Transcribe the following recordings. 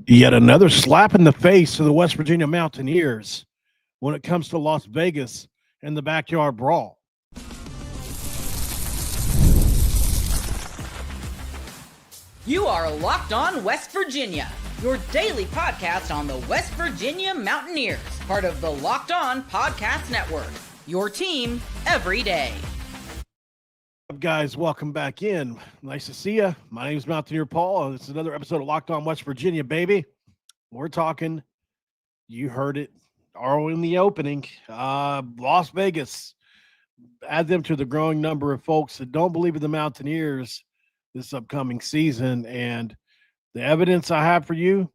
Yet another slap in the face to the West Virginia Mountaineers when it comes to Las Vegas and the Backyard Brawl. You are Locked On West Virginia, your daily podcast on the West Virginia Mountaineers, part of the Locked On Podcast Network, your team every day. What's up, guys? Welcome back in. Nice to see you. My name is Mountaineer Paul. It's another episode of Locked On West Virginia, baby. We're talking, you heard it, in the opening, Las Vegas. Add them to the growing number of folks that don't believe in the Mountaineers this upcoming season, and the evidence I have for you,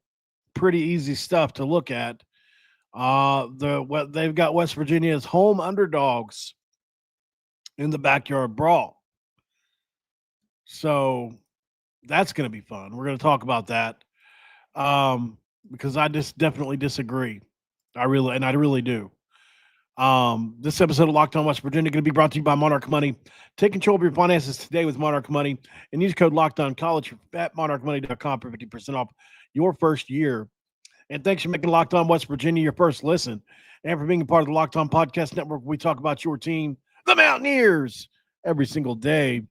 pretty easy stuff to look at. They've got West Virginia's home underdogs in the Backyard Brawl, so that's going to be fun. We're going to talk about that because I just definitely disagree. I really do. This episode of Locked On West Virginia going to be brought to you by Monarch Money. Take control of your finances today with Monarch Money and use code LOCKEDONCollege at monarchmoney.com for 50% off your first year. And thanks for making Locked On West Virginia your first listen and for being a part of the Locked On Podcast Network. We talk about your team, the Mountaineers, every single day.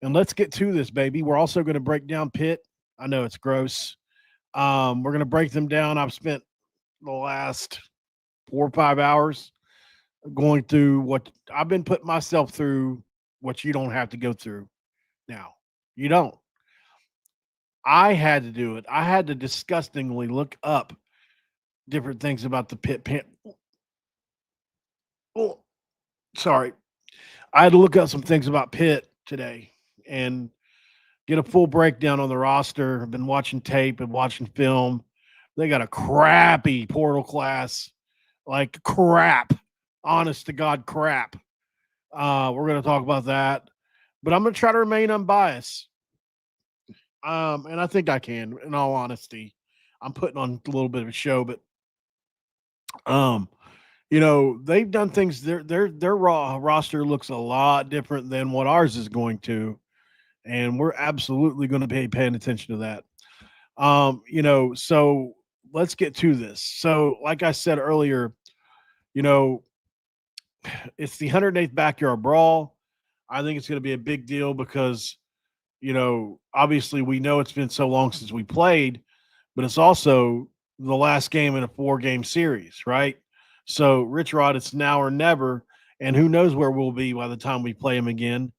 And let's get to this, baby. We're also going to break down Pitt. I know it's gross. We're going to break them down. I've spent the last 4 or 5 hours going through what I've been putting myself through, what you don't have to go through now. You don't. I had to do it. I had to disgustingly look up different things about the Pitt sorry. I had to look up some things about Pitt today and get a full breakdown on the roster. I've been watching tape and watching film. They got a crappy portal class, like crap. Honest to God, crap. We're going to talk about that, but I'm going to try to remain unbiased. And I think I can, in all honesty. I'm putting on a little bit of a show, but they've done things. Their roster looks a lot different than what ours is going to, and we're absolutely going to be paying attention to that. So let's get to this. So, like I said earlier, it's the 108th Backyard Brawl. I think it's going to be a big deal because, obviously we know it's been so long since we played, but it's also the last game in a 4-game series, right? So, Rich Rod, it's now or never, and who knows where we'll be by the time we play him again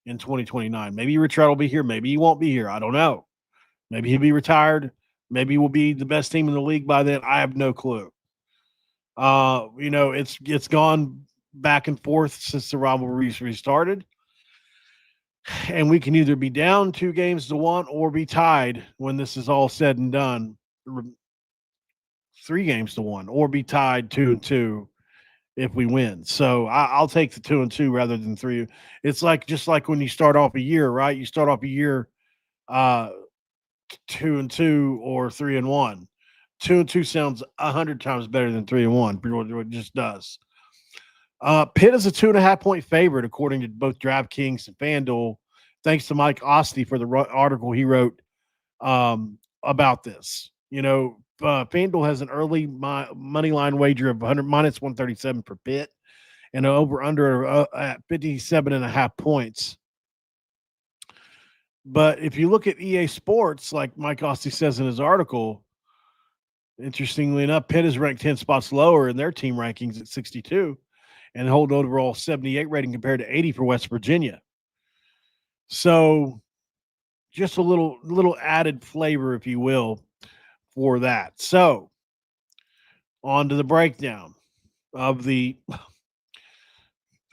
in 2029. Maybe Rich Rod will be here. Maybe he won't be here. I don't know. Maybe he'll be retired. Maybe we'll be the best team in the league by then. I have no clue. It's gone back and forth since the rivalry restarted. And we can either be down 2-1 or be tied when this is all said and done, 3-1, or be tied 2-2 if we win. So I'll take the 2-2 rather than 3. It's just like when you start off a year, right? You start off a year 2-2 or 3-1. 2-2 sounds 100 times better than 3-1. It just does. Pitt is a 2.5-point favorite, according to both DraftKings and FanDuel, thanks to Mike Osty for the article he wrote about this. FanDuel has an early money line wager of minus 137 for Pitt and over-under at 57.5 points. But if you look at EA Sports, like Mike Osty says in his article, interestingly enough, Pitt is ranked 10 spots lower in their team rankings at 62 and hold overall 78 rating compared to 80 for West Virginia. So just a little added flavor, if you will, for that. So on to the breakdown of the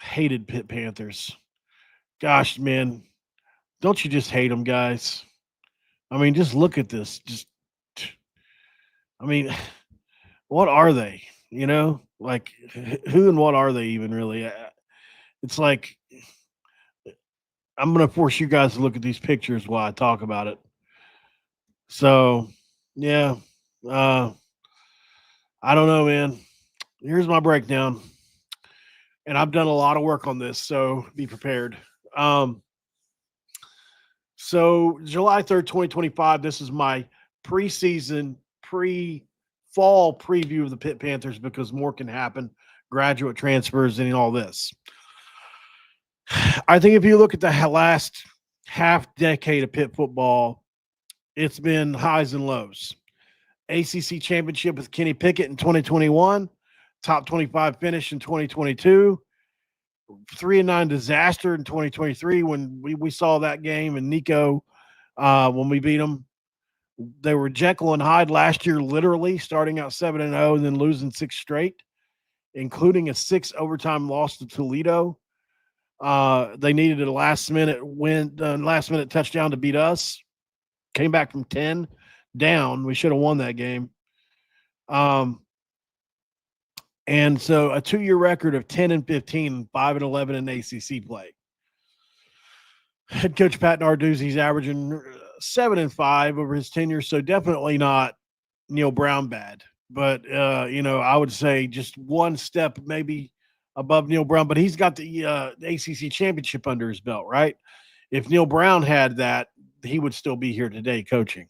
hated Pitt Panthers. Gosh, man, don't you just hate them, guys? I mean, just look at this. What are they? Like, who and what are they even really? It's like, I'm going to force you guys to look at these pictures while I talk about it. So, yeah, I don't know, man. Here's my breakdown. And I've done a lot of work on this, so be prepared. So July 3rd, 2025, this is my preseason, pre-fall preview of the Pitt Panthers because more can happen, graduate transfers and all this. I think if you look at the last half decade of Pitt football, it's been highs and lows. ACC championship with Kenny Pickett in 2021, top 25 finish in 2022, 3-9 disaster in 2023 when we saw that game and Nico when we beat them. They were Jekyll and Hyde last year, literally starting out 7-0 and then losing 6 straight, including a 6 overtime loss to Toledo. They needed a last minute touchdown to beat us. Came back from 10 down. We should have won that game. And so a 2-year record of 10-15, 5-11 in ACC play. Head coach Pat Narduzzi's averaging 7-5 over his tenure, so definitely not Neil Brown bad. But I would say just one step maybe above Neil Brown. But he's got the ACC championship under his belt, right? If Neil Brown had that, he would still be here today coaching.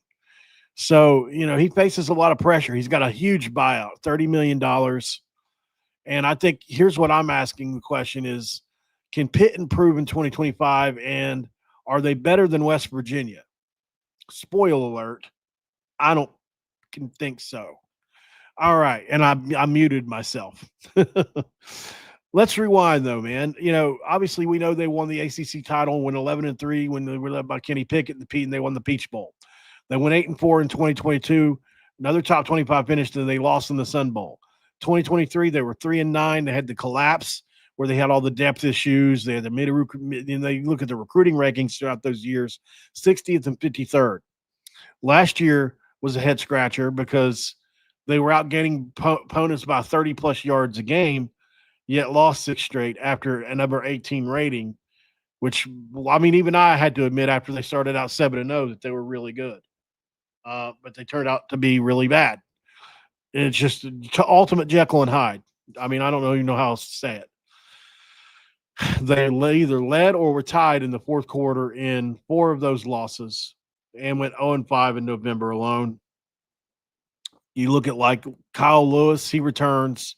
So, he faces a lot of pressure. He's got a huge buyout, $30 million. And I think here's what I'm asking the question is, can Pitt improve in 2025, and are they better than West Virginia? Spoiler alert, I don't think so. All right, and I muted myself. Let's rewind, though, man. Obviously we know they won the ACC title and went 11-3 when they were led by Kenny Pickett and they won the Peach Bowl. They went 8-4 in 2022, another top 25 finish, and they lost in the Sun Bowl. 2023, they were 3-9. They had the collapse where they had all the depth issues. They had they look at the recruiting rankings throughout those years, 60th and 53rd. Last year was a head scratcher because they were outgaining opponents by 30-plus yards a game, yet lost 6 straight after a number 18 rating, which, even I had to admit after they started out 7-0 that they were really good. But they turned out to be really bad. It's just ultimate Jekyll and Hyde. I don't even know how else to say it. They either led or were tied in the fourth quarter in 4 of those losses and went 0-5 in November alone. You look at like Kyle Lewis, he returns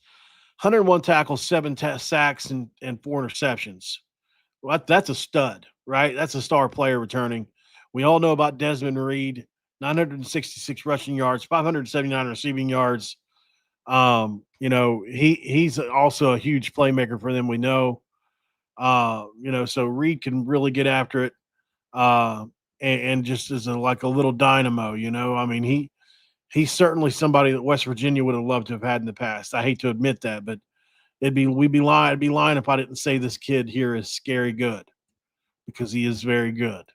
101 tackles, 7 sacks, and 4 interceptions. Well, that's a stud, right? That's a star player returning. We all know about Desmond Reed, 966 rushing yards, 579 receiving yards. He's also a huge playmaker for them. We know, so Reed can really get after it. And just as like a little dynamo, he's certainly somebody that West Virginia would have loved to have had in the past. I hate to admit that, but I'd be lying if I didn't say this kid here is scary good, because he is very good.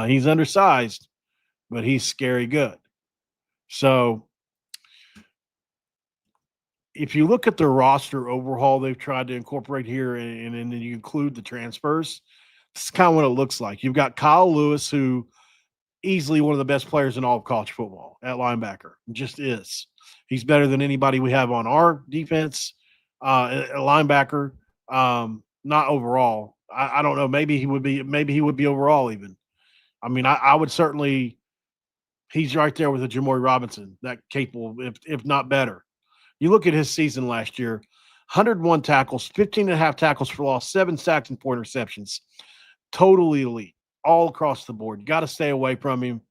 He's undersized, but he's scary good. So if you look at the roster overhaul they've tried to incorporate here, and then you include the transfers, this is kind of what it looks like. You've got Kyle Lewis, who easily one of the best players in all of college football at linebacker. Just is. He's better than anybody we have on our defense. A linebacker, not overall. I don't know. Maybe he would be overall even. I would certainly. He's right there with a Jamori Robinson, that capable, if not better. You look at his season last year: 101 tackles, 15.5 tackles for loss, 7 sacks, and 4 interceptions. Totally elite, all across the board. You got to stay away from him.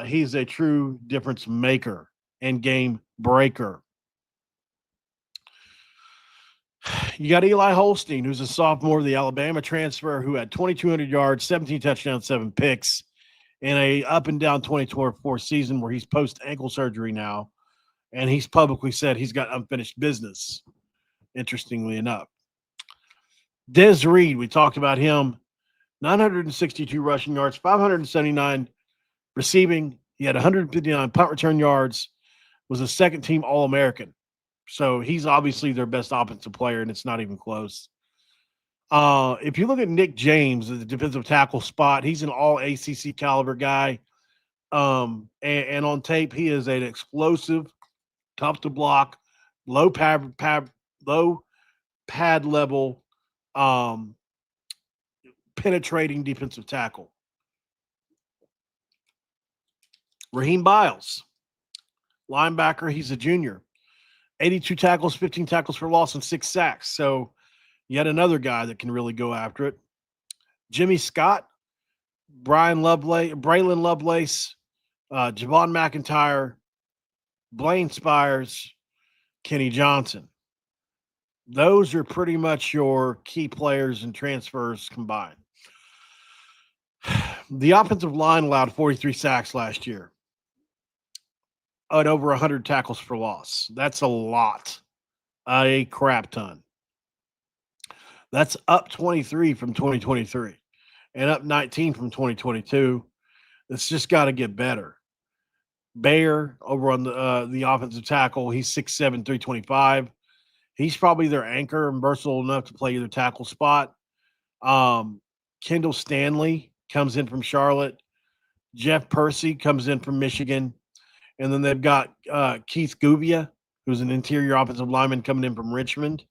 He's a true difference maker and game breaker. You got Eli Holstein, who's a sophomore, the Alabama transfer, who had 2,200 yards, 17 touchdowns, 7 picks in a up and down 2024 season where he's post ankle surgery now. And he's publicly said he's got unfinished business, interestingly enough. Des Reed, we talked about him, 962 rushing yards, 579 receiving. He had 159 punt return yards, was a second-team All-American. So he's obviously their best offensive player, and it's not even close. If you look at Nick James at the defensive tackle spot, he's an all-ACC caliber guy. And on tape, he is an explosive, tough to block, low pad level, penetrating defensive tackle. Raheem Biles, linebacker, he's a junior. 82 tackles, 15 tackles for loss, and 6 sacks. So yet another guy that can really go after it. Jimmy Scott, Braylon Lovelace, Javon McIntyre, Blaine Spires, Kenny Johnson. Those are pretty much your key players and transfers combined. The offensive line allowed 43 sacks last year at over 100 tackles for loss. That's a lot, a crap ton. That's up 23 from 2023 and up 19 from 2022. It's just got to get better. Bayer over on the offensive tackle, he's 6'7", 325. He's probably their anchor and versatile enough to play either tackle spot. Kendall Stanley comes in from Charlotte. Jeff Percy comes in from Michigan. And then they've got Keith Guvia, who's an interior offensive lineman coming in from Richmond,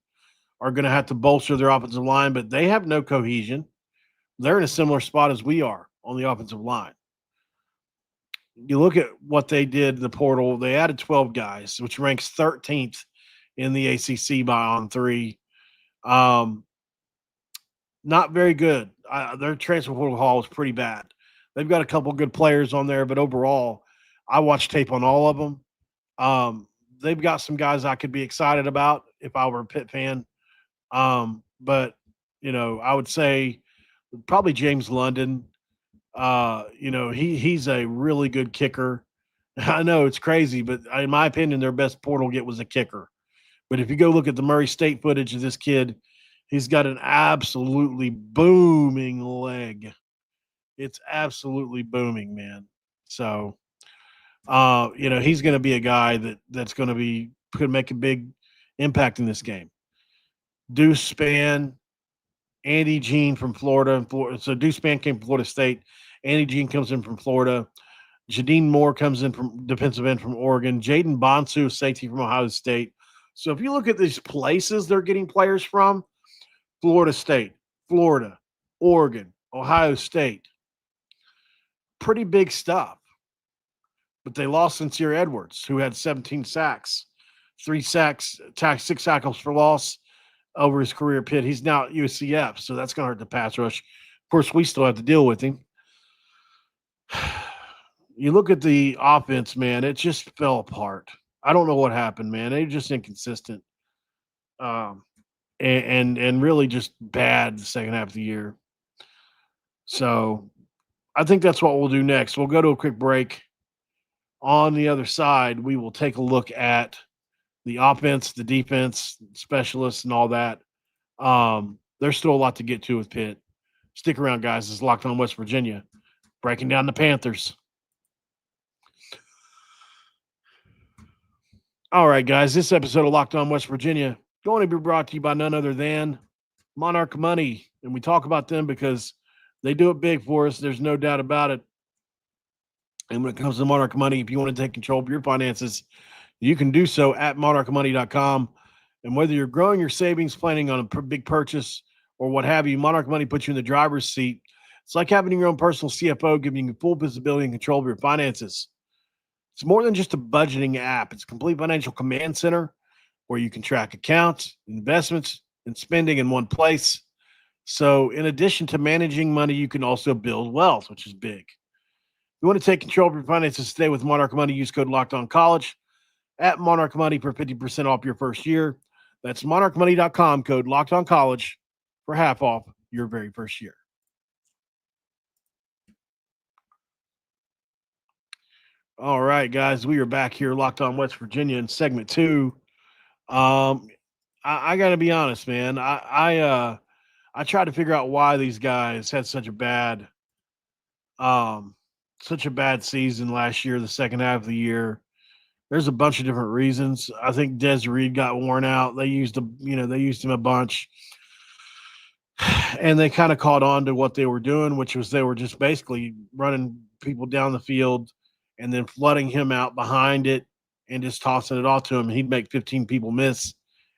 are going to have to bolster their offensive line, but they have no cohesion. They're in a similar spot as we are on the offensive line. You look at what they did in the portal, they added 12 guys, which ranks 13th in the ACC by on 3. Not very good. Their transfer portal haul is pretty bad. They've got a couple good players on there, but overall, I watched tape on all of them. They've got some guys I could be excited about if I were a Pitt fan. But, I would say probably James London. He's a really good kicker. I know it's crazy, but in my opinion, their best portal get was a kicker. But if you go look at the Murray State footage of this kid, he's got an absolutely booming leg. It's absolutely booming, man. So, he's going to be a guy that's going to could make a big impact in this game. Deuce Spann, Andy Jean from Florida. So Deuce Spann came from Florida State. Andy Jean comes in from Florida. Jadine Moore comes in from defensive end from Oregon. Jaden Bonsu, safety from Ohio State. So if you look at these places they're getting players from, Florida State, Florida, Oregon, Ohio State, pretty big stuff. But they lost Sincere Edwards, who had 17 sacks, 3 sacks, 6 tackles for loss over his career at Pitt. He's now at UCF, so that's going to hurt the pass rush. Of course, we still have to deal with him. You look at the offense, man, it just fell apart. I don't know what happened, man. They're just inconsistent. And really just bad the second half of the year. So I think that's what we'll do next. We'll go to a quick break. On the other side, we will take a look at the offense, the defense, specialists, and all that. There's still a lot to get to with Pitt. Stick around, guys. It's Locked On West Virginia, breaking down the Panthers. All right, guys, this episode of Locked On West Virginia going to be brought to you by none other than Monarch Money. And we talk about them because they do it big for us. There's no doubt about it. And when it comes to Monarch Money, if you want to take control of your finances, you can do so at monarchmoney.com. And whether you're growing your savings, planning on a big purchase, or what have you, Monarch Money puts you in the driver's seat. It's like having your own personal CFO, giving you full visibility and control of your finances. It's more than just a budgeting app. It's a complete financial command center where you can track accounts, investments, and spending in one place. So in addition to managing money, you can also build wealth, which is big. If you want to take control of your finances today with Monarch Money, use code LOCKEDONCollege at Monarch Money for 50% off your first year. That's monarchmoney.com, code LOCKEDONCollege for half off your very first year. All right, guys, we are back here, Locked On West Virginia, in segment 2. I got to be honest, man. I tried to figure out why these guys had such a bad season last year, the second half of the year. There's a bunch of different reasons. I think Des Reed got worn out. They used him a bunch. And they kind of caught on to what they were doing, which was they were just basically running people down the field and then flooding him out behind it and just tossing it off to him. He'd make 15 people miss,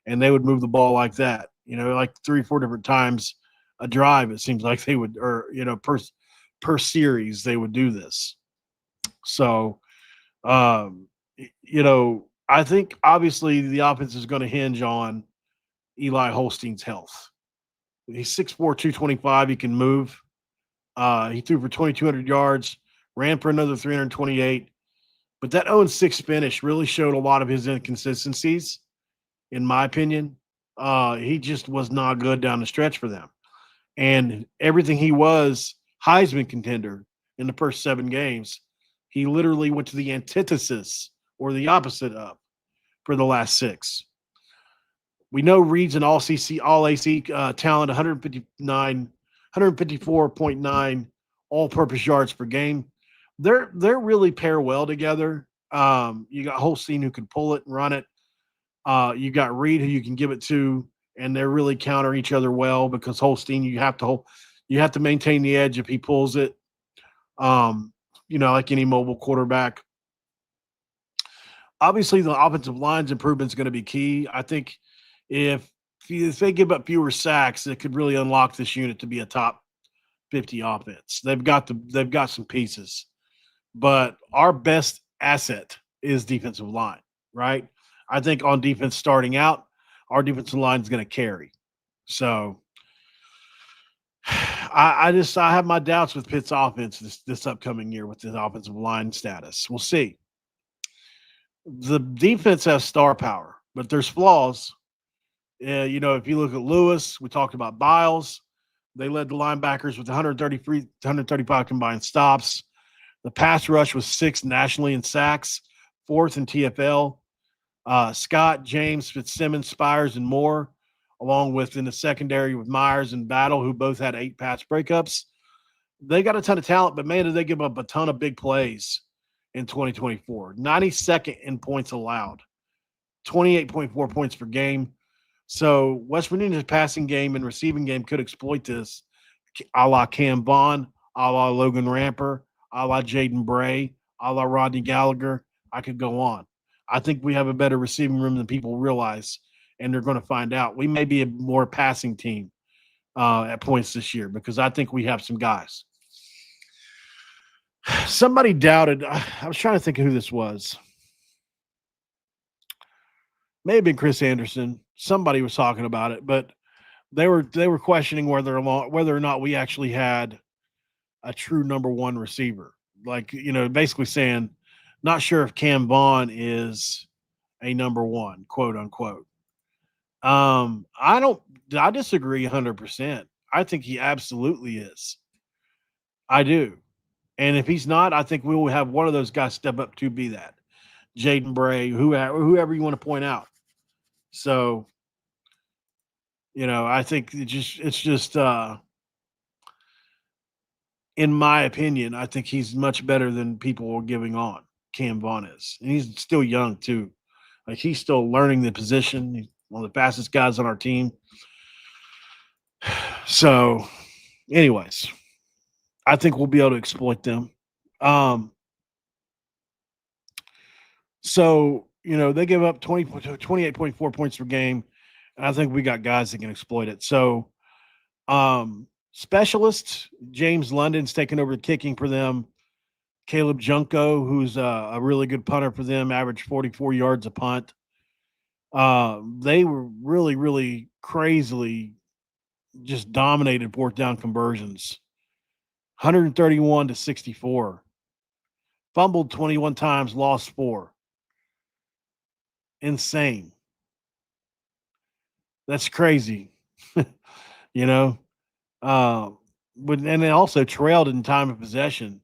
and they would move the ball like that, like 3 or 4 different times a drive. It seems like they would, or, per series, they would do this. So Um, I think obviously the offense is going to hinge on Eli Holstein's health. He's 6'4", 225. He can move. He threw for 2,200 yards, ran for another 328. But that 0-6 finish really showed a lot of his inconsistencies, in my opinion. He just was not good down the stretch for them. And everything he was, Heisman contender in the first 7 games, he literally went to the antithesis or the opposite of for the last 6. We know Reed's an all AC talent, 154.9 all-purpose yards per game. They're really pair well together. You got Holstein who can pull it and run it. You got Reed who you can give it to, and they really counter each other well because Holstein you have to maintain the edge if he pulls it. Like any mobile quarterback. Obviously, the offensive line's improvement is going to be key. I think if they give up fewer sacks, it could really unlock this unit to be a top 50 offense. They've got some pieces, but our best asset is defensive line, right? I think on defense starting out, our defensive line is going to carry. So I have my doubts with Pitt's offense this upcoming year with the offensive line status. We'll see. The defense has star power, but there's flaws. If you look at Lewis, we talked about Biles. They led the linebackers with 135 combined stops. The pass rush was 6th nationally in sacks, 4th in TFL. Scott, James, Fitzsimmons, Spires, and Moore, along with in the secondary with Myers and Battle, who both had 8 pass breakups. They got a ton of talent, but man, did they give up a ton of big plays in 2024. 92nd in points allowed, 28.4 points per game. So West Virginia's passing game and receiving game could exploit this, a la Cam Vaughn, a la Logan Ramper, a la Jaden Bray, a la Rodney Gallagher. I could go on. I think we have a better receiving room than people realize, and they're going to find out. We may be a more passing team at points this year because I think we have some guys. Somebody doubted. I was trying to think of who this was. May have been Chris Anderson. Somebody was talking about it, but they were questioning whether or not we actually had a true number 1 receiver. Like, basically saying, not sure if Cam Vaughn is a number 1, quote unquote. I disagree 100%. I think he absolutely is. I do. And if he's not, I think we will have one of those guys step up to be that. Jaden Bray, whoever you want to point out. So, I think it's just in my opinion, I think he's much better than people are giving on. Cam Vaughn is. And he's still young too. Like, he's still learning the position. He's one of the fastest guys on our team. So, anyways, I think we'll be able to exploit them. They give up 28.4 points per game, and I think we got guys that can exploit it. So, specialists, James London's taking over the kicking for them. Caleb Junko, who's a really good punter for them, averaged 44 yards a punt. They were really, really crazily just dominated 4th down conversions. 131 to 64. Fumbled 21 times, lost 4. Insane. That's crazy. And they also trailed in time of possession,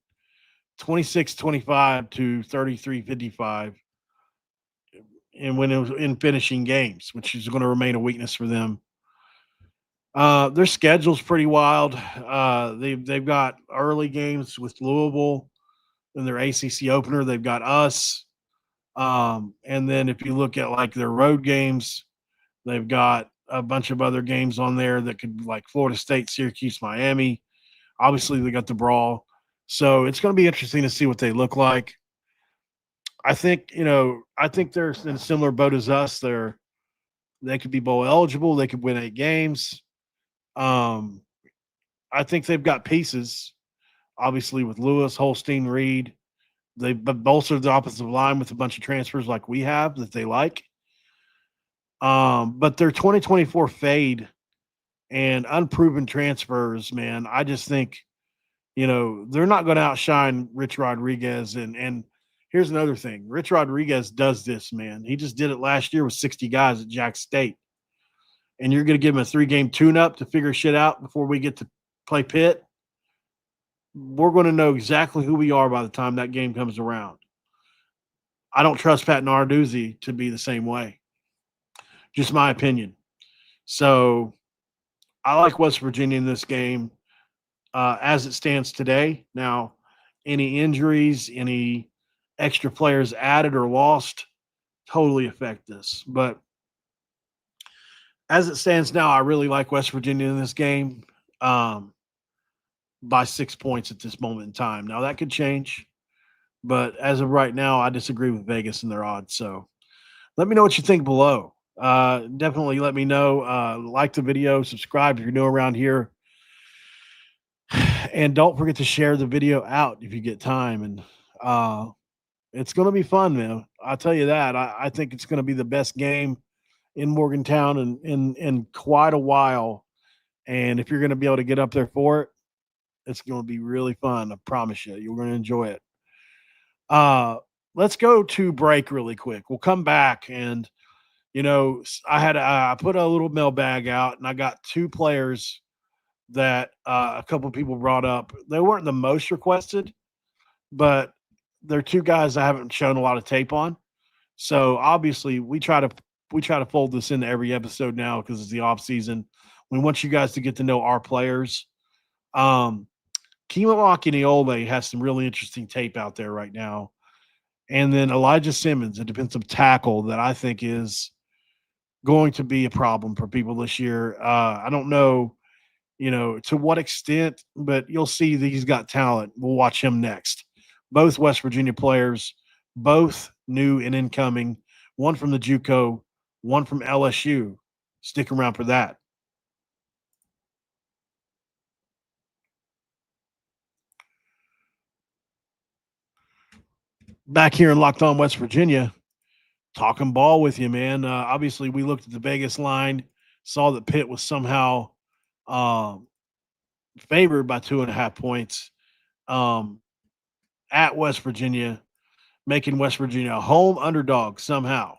26-25 to 33-55. And when it was in finishing games, which is going to remain a weakness for them. Their schedule's pretty wild. They've got early games with Louisville in their ACC opener. They've got us. And then if you look at like their road games, they've got a bunch of other games on there that could, like Florida State, Syracuse, Miami. Obviously, they got the Brawl. So it's going to be interesting to see what they look like. I think they're in a similar boat as us. They could be bowl eligible. They could win 8 games. I think they've got pieces, obviously, with Lewis, Holstein, Reed, They bolstered the offensive line with a bunch of transfers like we have that they like. But their 2024 fade and unproven transfers, man, I just think, they're not going to outshine Rich Rodriguez. And here's another thing. Rich Rodriguez does this, man. He just did it last year with 60 guys at Jack State. And you're going to give him a 3-game tune-up to figure shit out before we get to play Pitt. We're going to know exactly who we are by the time that game comes around. I don't trust Pat Narduzzi to be the same way. Just my opinion. So I like West Virginia in this game as it stands today. Now, any injuries, any extra players added or lost totally affect this. But as it stands now, I really like West Virginia in this game by 6 points at this moment in time. Now, that could change. But as of right now, I disagree with Vegas and their odds. So let me know what you think below. Definitely let me know. Like the video, subscribe if you're new around here. And don't forget to share the video out if you get time. And it's going to be fun, man. I'll tell you that. I think it's going to be the best game in Morgantown in quite a while. And if you're going to be able to get up there for it, it's going to be really fun. I promise you. You're going to enjoy it. Let's go to break really quick. We'll come back and, I put a little mailbag out and I got 2 players that a couple of people brought up. They weren't the most requested, but they're 2 guys I haven't shown a lot of tape on. So obviously we try to fold this into every episode now because it's the off season. We want you guys to get to know our players. Kimo Makanole has some really interesting tape out there right now. And then Elijah Simmons, a defensive tackle that I think is going to be a problem for people this year. I don't know, to what extent, but you'll see that he's got talent. We'll watch him next. Both West Virginia players, both new and incoming, one from the JUCO, one from LSU. Stick around for that. Back here in Locked On West Virginia, talking ball with you, man. Obviously, we looked at the Vegas line, saw that Pitt was somehow favored by 2.5 points at West Virginia, making West Virginia a home underdog somehow.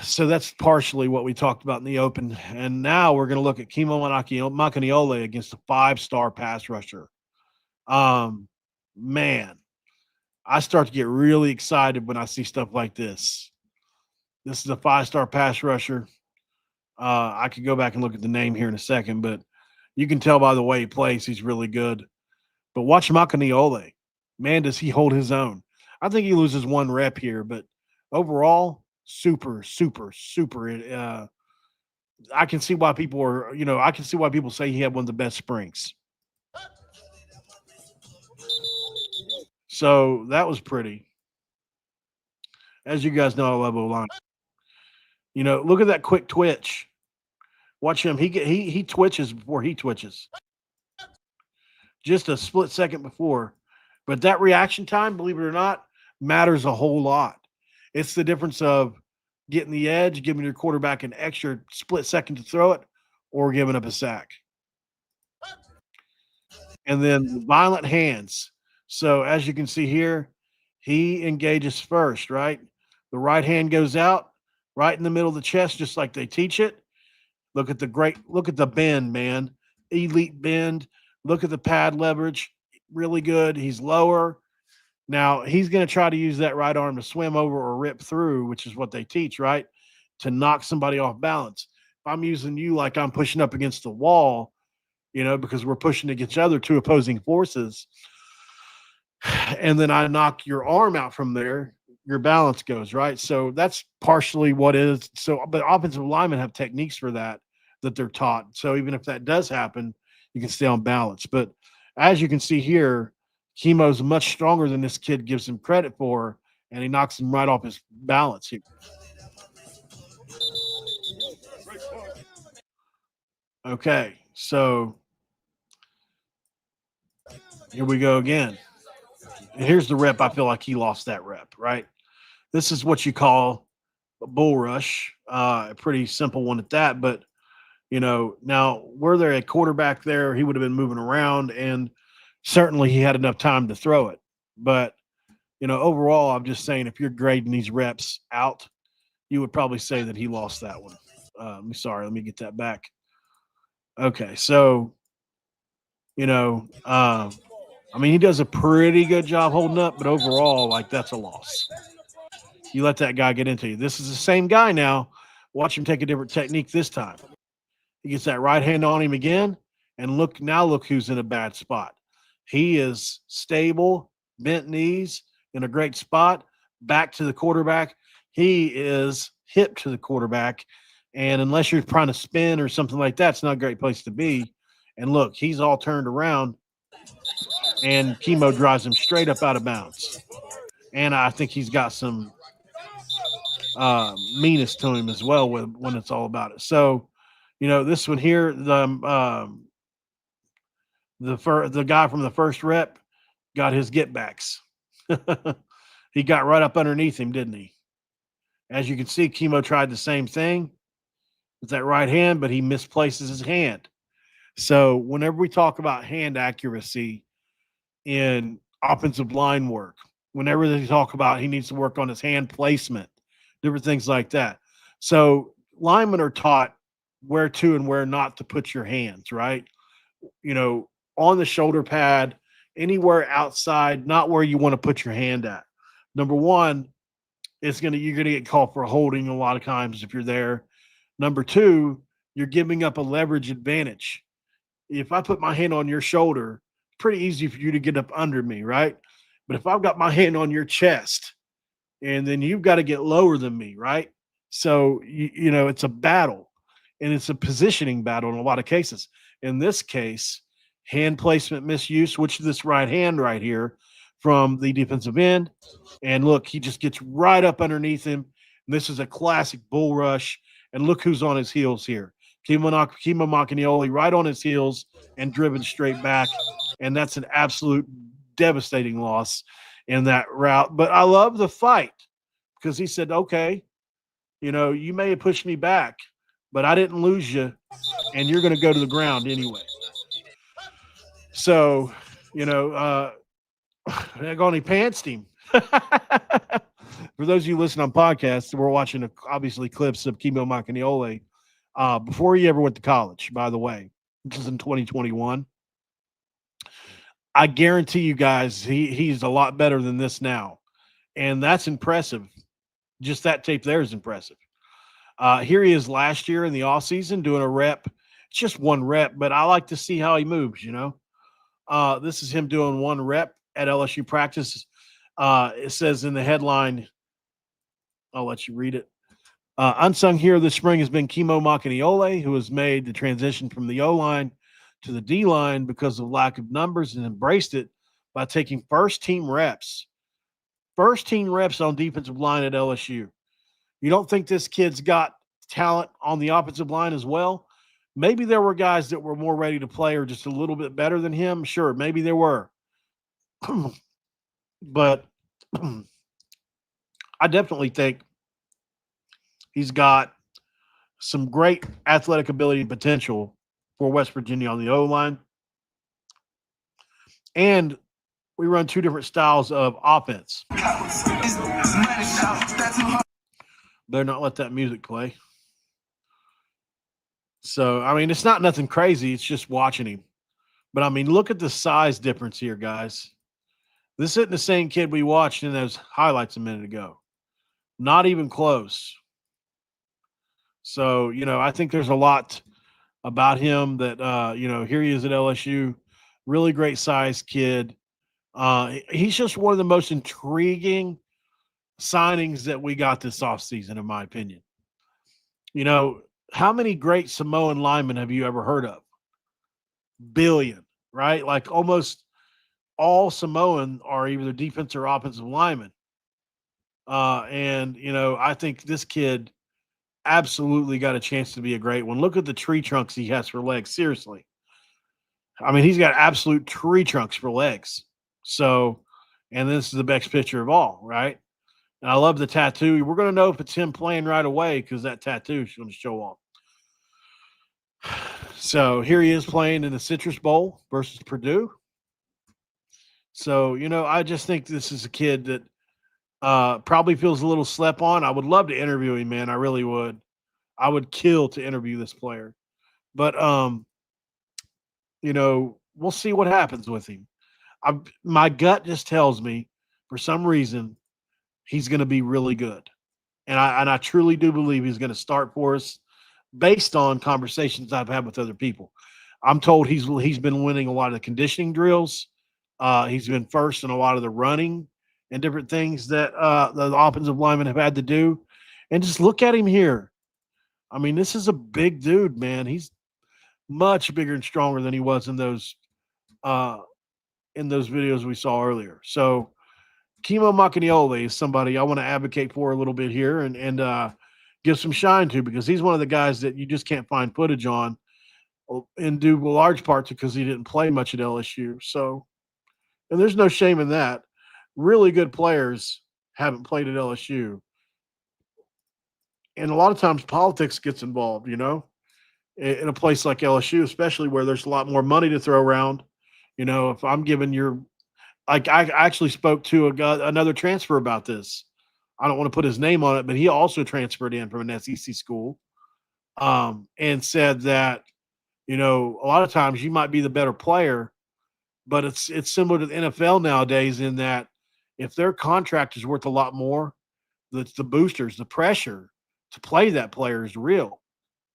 So that's partially what we talked about in the open. And now we're going to look at Kimo Makanole against a 5-star pass rusher. Man, I start to get really excited when I see stuff like this. This is a 5-star pass rusher. I could go back and look at the name here in a second, but you can tell by the way he plays, he's really good. But watch Makanole. Man, does he hold his own. I think he loses 1 rep here, but overall, super, super, super. I can see why people are, I can see why people say he had one of the best springs. So that was pretty. As you guys know, I love O-line. Look at that quick twitch. Watch him. He twitches before he twitches. Just a split second before. But that reaction time, believe it or not, matters a whole lot. It's the difference of getting the edge, giving your quarterback an extra split second to throw it, or giving up a sack. And then violent hands. So as you can see here, he engages first, right? The right hand goes out right in the middle of the chest, just like they teach it. Look at the bend, man. Elite bend. Look at the pad leverage. Really good. He's lower. Now, he's going to try to use that right arm to swim over or rip through, which is what they teach, right? To knock somebody off balance. If I'm using you like I'm pushing up against the wall, because we're pushing against other 2 opposing forces, and then I knock your arm out from there, your balance goes, right? So that's partially what is. So, but offensive linemen have techniques for that they're taught. So even if that does happen, you can stay on balance. But as you can see here, Kimo's much stronger than this kid gives him credit for, and he knocks him right off his balance here. Okay, so here we go again. And here's the rep. I feel like he lost that rep, right? This is what you call a bull rush. A pretty simple one at that. But, now were there a quarterback there, he would have been moving around, and certainly he had enough time to throw it. But, overall, I'm just saying if you're grading these reps out, you would probably say that he lost that one. Let me get that back. Okay, so, he does a pretty good job holding up, but overall, that's a loss. You let that guy get into you. This is the same guy now. Watch him take a different technique this time. He gets that right hand on him again, and look who's in a bad spot. He is stable, bent knees, in a great spot, back to the quarterback. He is hip to the quarterback, and unless you're trying to spin or something like that, it's not a great place to be. And look, he's all turned around, and Kimo drives him straight up out of bounds. And I think he's got some meanness to him as well when it's all about it. So, this one here, the guy from the first rep got his get backs. He got right up underneath him, didn't he? As you can see, Kimo tried the same thing with that right hand, but he misplaces his hand. So whenever we talk about hand accuracy in offensive line work, whenever they talk about he needs to work on his hand placement, different things like that. So linemen are taught where to and where not to put your hands, right? On the shoulder pad, anywhere outside, not where you want to put your hand at. Number one, you're gonna get called for holding a lot of times if you're there. Number two, you're giving up a leverage advantage. If I put my hand on your shoulder, it's pretty easy for you to get up under me, right? But if I've got my hand on your chest, and then you've got to get lower than me, right? So it's a battle, and it's a positioning battle in a lot of cases. In this case, hand placement misuse, which is this right hand right here from the defensive end. And look, he just gets right up underneath him. And this is a classic bull rush. And look who's on his heels here. Kimo Makanole right on his heels and driven straight back. And that's an absolute devastating loss in that route. But I love the fight because he said, okay, you may have pushed me back, but I didn't lose you, and you're going to go to the ground anyway. So, he pantsed him. For those of you listening on podcasts, we're watching obviously clips of Kimo Makanole before he ever went to college, by the way. This is in 2021. I guarantee you guys he's a lot better than this now. And that's impressive. Just that tape there is impressive. Here he is last year in the offseason doing a rep. It's just one rep, but I like to see how he moves, This is him doing one rep at LSU practice. It says in the headline, I'll let you read it. Unsung hero this spring has been Kimo Makanole, who has made the transition from the O-line to the D-line because of lack of numbers and embraced it by taking first-team reps. First-team reps on defensive line at LSU. You don't think this kid's got talent on the offensive line as well? Maybe there were guys that were more ready to play or just a little bit better than him. Sure, maybe there were. But I definitely think he's got some great athletic ability and potential for West Virginia on the O-line. And we run two different styles of offense. Better not let that music play. So, it's not nothing crazy. It's just watching him. But, look at the size difference here, guys. This isn't the same kid we watched in those highlights a minute ago. Not even close. So, I think there's a lot about him that, here he is at LSU. Really great size kid. He's just one of the most intriguing signings that we got this offseason, in my opinion. How many great Samoan linemen have you ever heard of? Billion, right? Like almost all Samoan are either defensive or offensive linemen. I think this kid absolutely got a chance to be a great one. Look at the tree trunks he has for legs. Seriously. He's got absolute tree trunks for legs. So, And this is the best picture of all, right? And I love the tattoo. We're going to know if it's him playing right away because that tattoo is going to show off. So here he is playing in the Citrus Bowl versus Purdue. So, I just think this is a kid that probably feels a little slept on. I would love to interview him, man. I really would. I would kill to interview this player. But, we'll see what happens with him. My gut just tells me, for some reason, he's going to be really good. And I truly do believe he's going to start for us based on conversations I've had with other people. I'm told he's been winning a lot of the conditioning drills. He's been first in a lot of the running and different things that the offensive linemen have had to do. And just look at him here. I mean, this is a big dude, man. He's much bigger and stronger than he was in those videos we saw earlier. So Kimo Makanole is somebody I want to advocate for a little bit here and give some shine to, because he's one of the guys that you just can't find footage on, and due a large part because he didn't play much at LSU. So, and there's no shame in that. Really good players haven't played at LSU. And a lot of times politics gets involved, in a place like LSU, especially where there's a lot more money to throw around. If I'm giving I actually spoke to another transfer about this. I don't want to put his name on it, but he also transferred in from an SEC school, and said that, a lot of times you might be the better player, but it's similar to the NFL nowadays in that if their contract is worth a lot more, the boosters, the pressure to play that player is real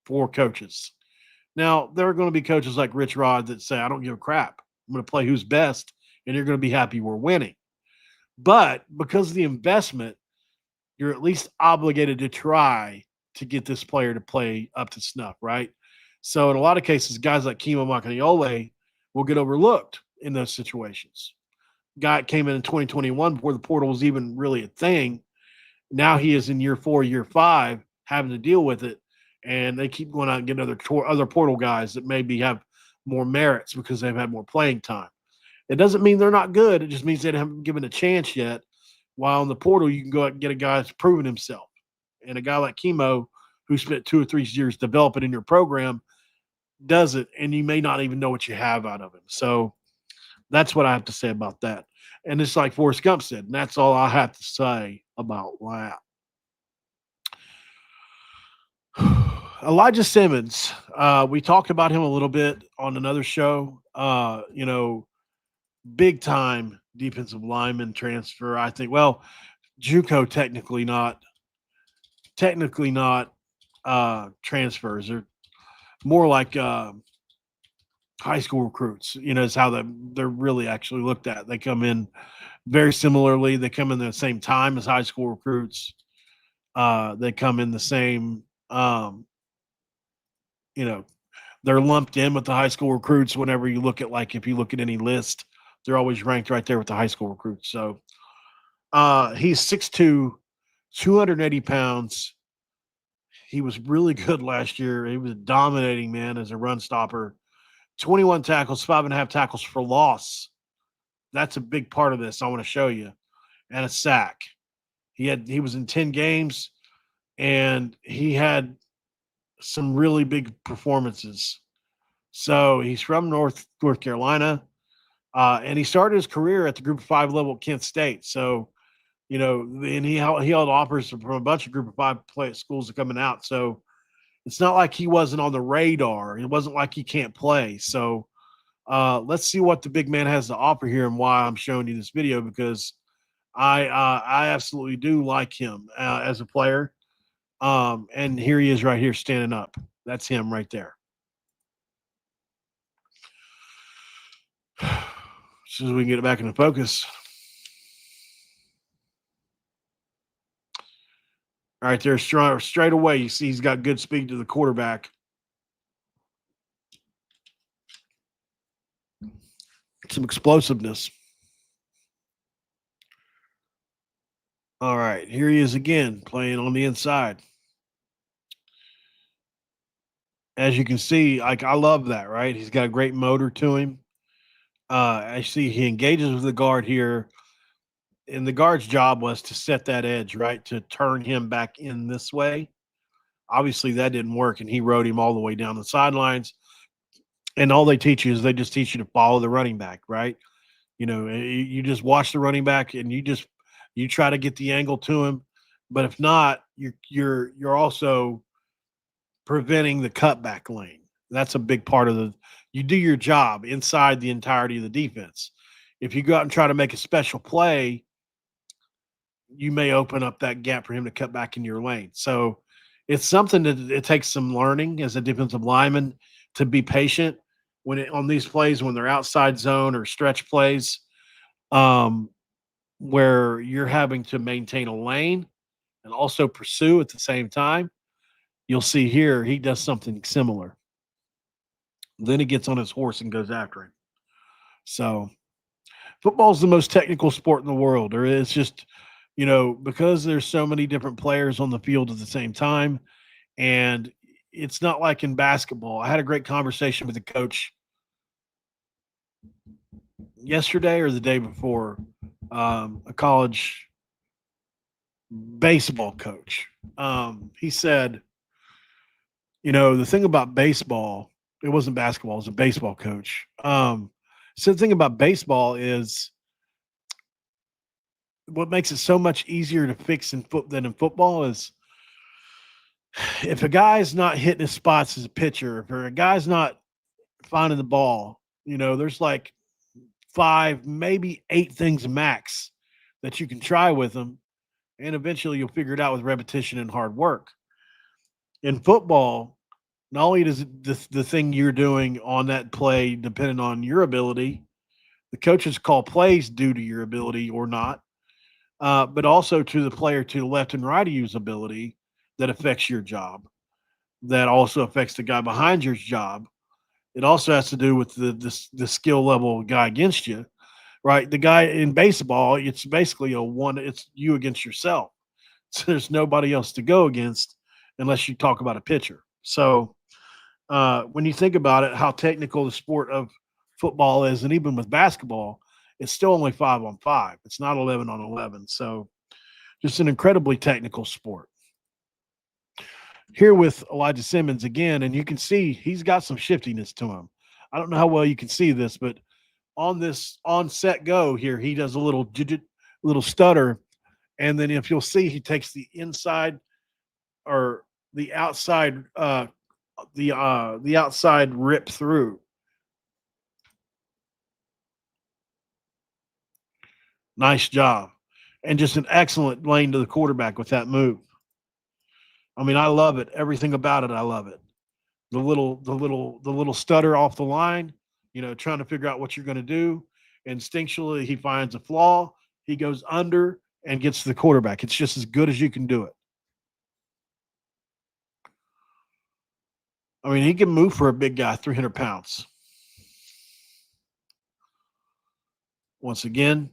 for coaches. Now, there are going to be coaches like Rich Rod that say, I don't give a crap. I'm going to play who's best, and you're going to be happy we're winning. But because of the investment, you're at least obligated to try to get this player to play up to snuff, right? So in a lot of cases, guys like Kimo Makanole will get overlooked in those situations. Guy came in 2021 before the portal was even really a thing. Now he is in year 4, year 5, having to deal with it, and they keep going out and getting other portal guys that maybe have more merits because they've had more playing time. It doesn't mean they're not good. It just means they haven't given a chance yet. While in the portal, you can go out and get a guy that's proven himself. And a guy like Kimo, who spent 2 or 3 years developing in your program, does it, and you may not even know what you have out of him. So that's what I have to say about that. And it's like Forrest Gump said, and that's all I have to say about that. Elijah Simmons, we talked about him a little bit on another show. Big time defensive lineman transfer. I think, well, JUCO technically not transfers. They're more like high school recruits, is how they're really actually looked at. They come in very similarly. They come in the same time as high school recruits. They come in the same, they're lumped in with the high school recruits whenever you look at, if you look at any list, they're always ranked right there with the high school recruits. So he's 6'2", 280 pounds. He was really good last year. He was dominating, man, as a run stopper. 21 tackles, 5.5 tackles for loss. That's a big part of this I want to show you. And a sack. He was in 10 games, and he had some really big performances. So he's from North Carolina, and he started his career at the Group of 5 level at Kent State. So, and he held offers from a bunch of Group of 5 schools coming out. So it's not like he wasn't on the radar. It wasn't like he can't play. So let's see what the big man has to offer here and why I'm showing you this video, because I absolutely do like him as a player. And here he is right here standing up. That's him right there. As soon as we can get it back into focus. All right, there, straight away, you see he's got good speed to the quarterback. Some explosiveness. All right, here he is again, playing on the inside. As you can see, I love that, right? He's got a great motor to him. I see he engages with the guard here. And the guard's job was to set that edge, right, to turn him back in this way. Obviously, that didn't work, and he rode him all the way down the sidelines. And all they teach you is they just teach you to follow the running back, right? You just watch the running back, and you try to get the angle to him. But if not, you're also preventing the cutback lane. That's a big part of you do your job inside the entirety of the defense. If you go out and try to make a special play, you may open up that gap for him to cut back in your lane. So it's something that it takes some learning as a defensive lineman to be patient on these plays when they're outside zone or stretch plays, where you're having to maintain a lane and also pursue at the same time. You'll see here he does something similar. Then he gets on his horse and goes after him. So football is the most technical sport in the world. Or it's just, because there's so many different players on the field at the same time. And it's not like in basketball. I had a great conversation with a coach yesterday or the day before, a college baseball coach. He said, the thing about baseball, it wasn't basketball, it was a baseball coach. So the thing about baseball is what makes it so much easier to fix than in football is if a guy's not hitting his spots as a pitcher, if a guy's not finding the ball, there's like 5, maybe 8 things max that you can try with them. And eventually you'll figure it out with repetition and hard work. In football, not only does the thing you're doing on that play depending on your ability, the coaches call plays due to your ability or not, but also to the player to the left and right of you's ability that affects your job. That also affects the guy behind your job. It also has to do with the skill level guy against you, right? The guy in baseball, it's basically it's you against yourself. So there's nobody else to go against unless you talk about a pitcher. So when you think about it, how technical the sport of football is, and even with basketball, it's still only 5-on-5. It's not 11-on-11. So just an incredibly technical sport. Here with Elijah Simmons again, and you can see he's got some shiftiness to him. I don't know how well you can see this, but on this on-set go here, he does a little stutter, and then if you'll see, he takes the inside or the outside the outside rip through. Nice job. And just an excellent lane to the quarterback with that move. I mean, I love it. Everything about it, I love it. The little stutter off the line, trying to figure out what you're going to do. Instinctually, he finds a flaw. He goes under and gets to the quarterback. It's just as good as you can do it. I mean, he can move for a big guy, 300 pounds. Once again,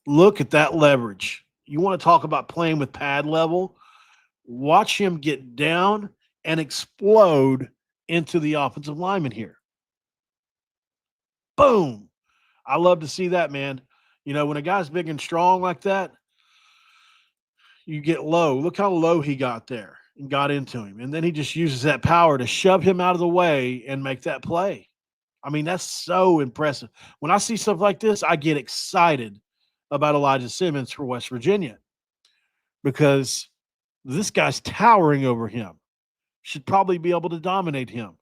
look at that leverage. You want to talk about playing with pad level? Watch him get down and explode into the offensive lineman here. Boom. I love to see that, man. When a guy's big and strong like that, you get low. Look how low he got there and got into him. And then he just uses that power to shove him out of the way and make that play. I mean, that's so impressive. When I see stuff like this, I get excited about Elijah Simmons for West Virginia because this guy's towering over him. Should probably be able to dominate him.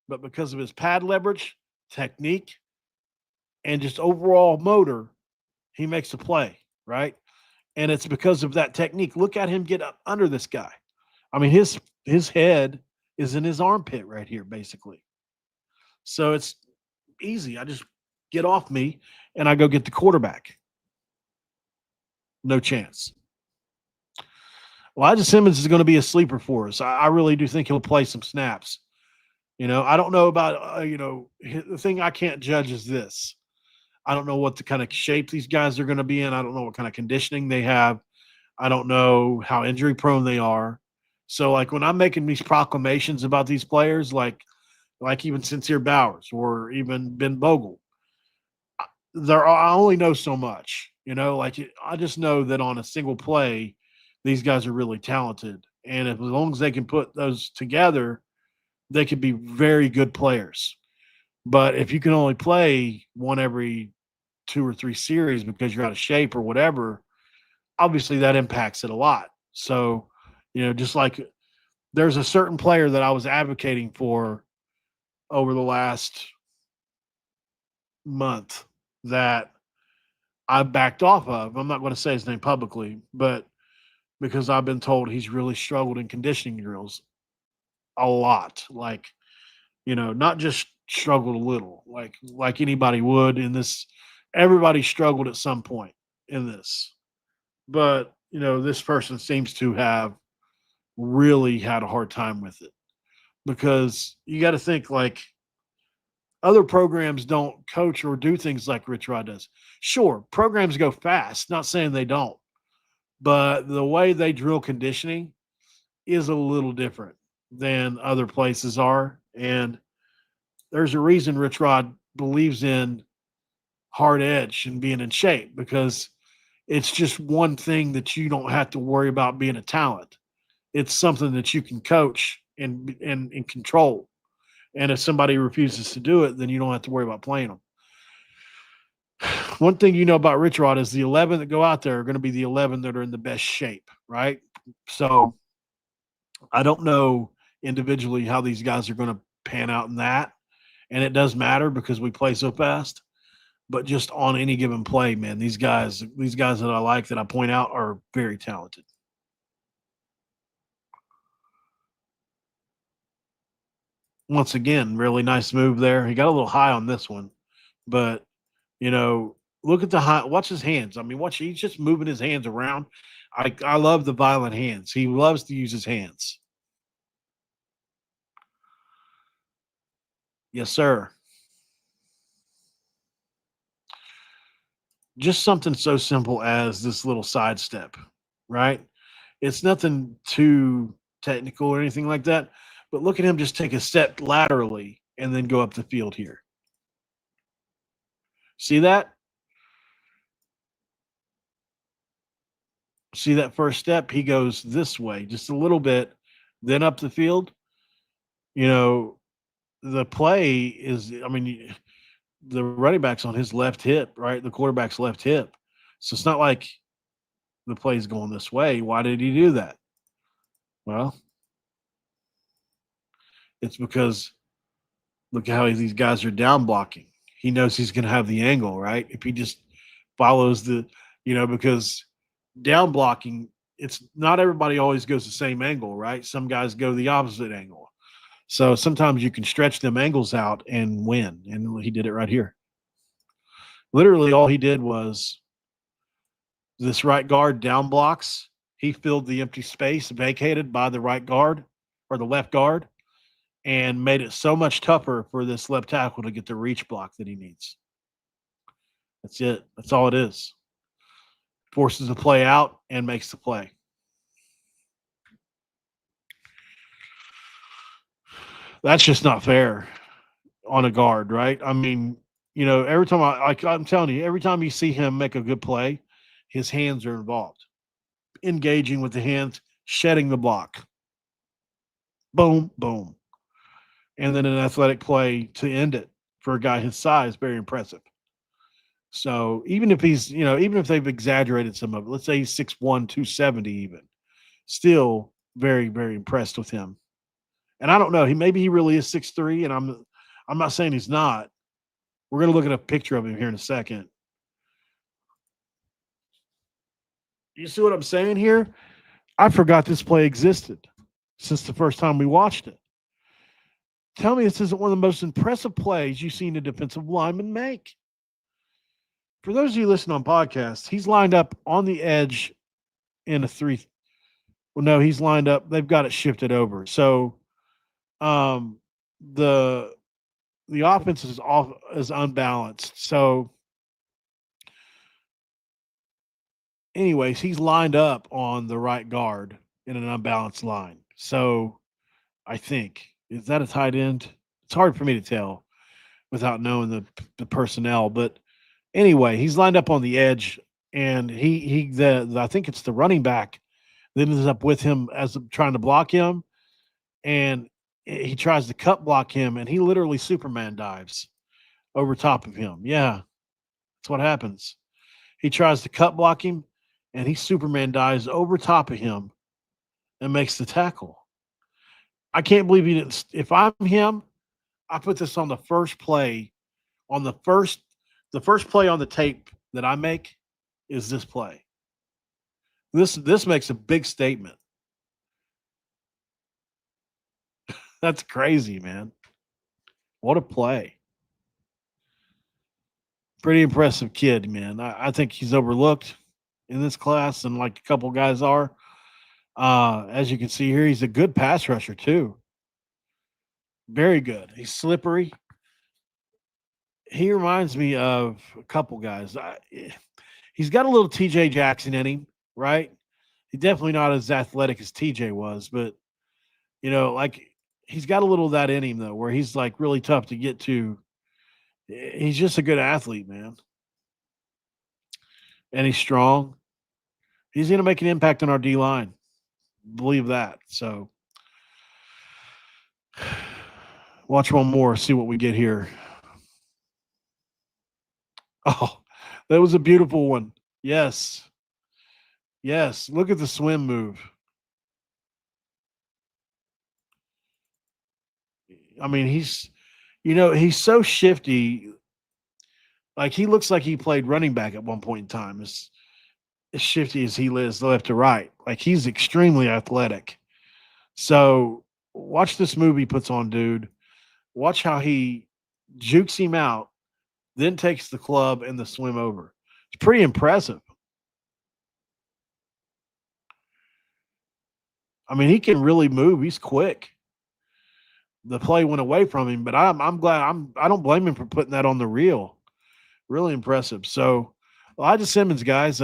But because of his pad leverage, technique, and just overall motor, he makes a play, right? And it's because of that technique. Look at him get up under this guy. I mean, his head is in his armpit right here, basically. So it's easy. I just get off me, and I go get the quarterback. No chance. Elijah Simmons is going to be a sleeper for us. I really do think he'll play some snaps. I don't know about, the thing I can't judge is this. I don't know what the kind of shape these guys are going to be in. I don't know what kind of conditioning they have. I don't know how injury prone they are. So, like, when I'm making these proclamations about these players, like even Sincere Bowers or even Ben Bogle, I only know so much. I just know that on a single play, these guys are really talented. And as long as they can put those together, they could be very good players. But if you can only play one every 2 or 3 series because you're out of shape or whatever, obviously that impacts it a lot. So, just like there's a certain player that I was advocating for over the last month that I backed off of. I'm not going to say his name publicly, but because I've been told he's really struggled in conditioning drills a lot. Like, not just struggled a little, like anybody would in this. Everybody struggled at some point in this. But, this person seems to have really had a hard time with it because you got to think like other programs don't coach or do things like Rich Rod does. Sure, programs go fast, not saying they don't, but the way they drill conditioning is a little different than other places are. And there's a reason Rich Rod believes in hard edge and being in shape because it's just one thing that you don't have to worry about being a talent. It's something that you can coach and control. And if somebody refuses to do it, then you don't have to worry about playing them. One thing about Rich Rod is the 11 that go out there are going to be the 11 that are in the best shape, right? So I don't know individually how these guys are going to pan out in that. And it does matter because we play so fast. But just on any given play, man, these guys that I like that I point out are very talented. Once again, really nice move there. He got a little high on this one, but look at the high. Watch his hands. I mean, he's just moving his hands around. I love the violent hands. He loves to use his hands. Yes, sir. Just something so simple as this little sidestep, right? It's nothing too technical or anything like that. But look at him just take a step laterally and then go up the field here. See that? See that first step? He goes this way just a little bit, then up the field. The play is, the running back's on his left hip, right? The quarterback's left hip. So it's not like the play's going this way. Why did he do that? Well, it's because look at how these guys are down blocking. He knows he's going to have the angle, right? If he just follows because down blocking, it's not everybody always goes the same angle, right? Some guys go the opposite angle. So sometimes you can stretch them angles out and win. And he did it right here. Literally all he did was this right guard down blocks. He filled the empty space vacated by the right guard or the left guard and made it so much tougher for this left tackle to get the reach block that he needs. That's it. That's all it is. Forces the play out and makes the play. That's just not fair on a guard, right? I mean, every time I'm telling you, every time you see him make a good play, his hands are involved. Engaging with the hands, shedding the block. Boom, boom. And then an athletic play to end it for a guy his size, very impressive. So even if even if they've exaggerated some of it, let's say he's 6'1", 270 even, still very, very impressed with him. And I don't know, maybe he really is 6'3", and I'm not saying he's not. We're going to look at a picture of him here in a second. You see what I'm saying here? I forgot this play existed since the first time we watched it. Tell me this isn't one of the most impressive plays you've seen a defensive lineman make. For those of you listening on podcasts, he's lined up on the edge in a 3. Well, no, he's lined up. They've got it shifted over. So the offense is unbalanced. So anyways, he's lined up on the right guard in an unbalanced line. So I think, is that a tight end? It's hard for me to tell without knowing the personnel. But anyway, he's lined up on the edge and I think it's the running back that ends up with him as trying to block him, and he tries to cut block him, and he literally Superman dives over top of him. Yeah, that's what happens. He tries to cut block him, and he Superman dives over top of him and makes the tackle. I can't believe he didn't. If I'm him, I put this on the first play. On the first play on the tape that I make is this play. This makes a big statement. That's crazy, man. What a play. Pretty impressive kid, man. I think he's overlooked in this class, and like a couple guys are. As you can see here, he's a good pass rusher too. Very good. He's slippery. He reminds me of a couple guys. He's got a little TJ Jackson in him, right? He's definitely not as athletic as TJ was, but like he's got a little of that in him though, where he's like really tough to get to. He's just a good athlete, man. And he's strong. He's going to make an impact on our D line. Believe that. So watch one more, see what we get here. Oh, that was a beautiful one. Yes. Yes. Look at the swim move. I mean, he's so shifty. Like he looks like he played running back at one point in time. As shifty as he is left to right. Like he's extremely athletic. So watch this move he puts on, dude. Watch how he jukes him out, then takes the club and the swim over. It's pretty impressive. I mean, he can really move. He's quick. The play went away from him, but I'm glad. I don't blame him for putting that on the reel. Really impressive. So Elijah Simmons, guys,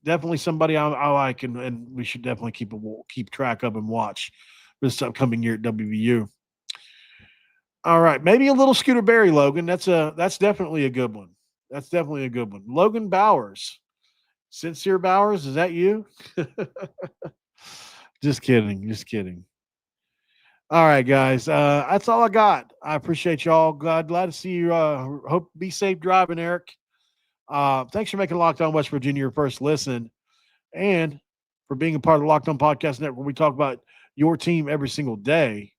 definitely somebody I like, and we should definitely keep track of and watch this upcoming year at WVU. All right, maybe a little Scooter Berry, Logan. That's definitely a good one. That's definitely a good one. Logan Bowers, Sincere Bowers, is that you? Just kidding. All right, guys. That's all I got. I appreciate y'all. Glad to see you. Hope be safe driving, Eric. Thanks for making Locked On West Virginia your first listen, and for being a part of the Locked On Podcast Network, where we talk about your team every single day.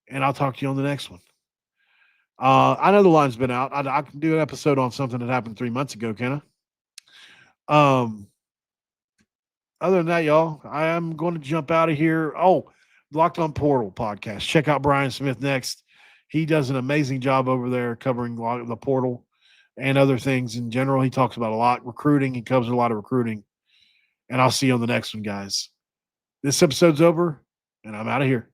And I'll talk to you on the next one. I know the line's been out. I can do an episode on something that happened 3 months ago, can I? Other than that, y'all, I am going to jump out of here. Oh, Locked On Portal podcast. Check out Brian Smith next. He does an amazing job over there covering the portal and other things in general. He talks about a lot recruiting. He covers a lot of recruiting. And I'll see you on the next one, guys. This episode's over, and I'm out of here.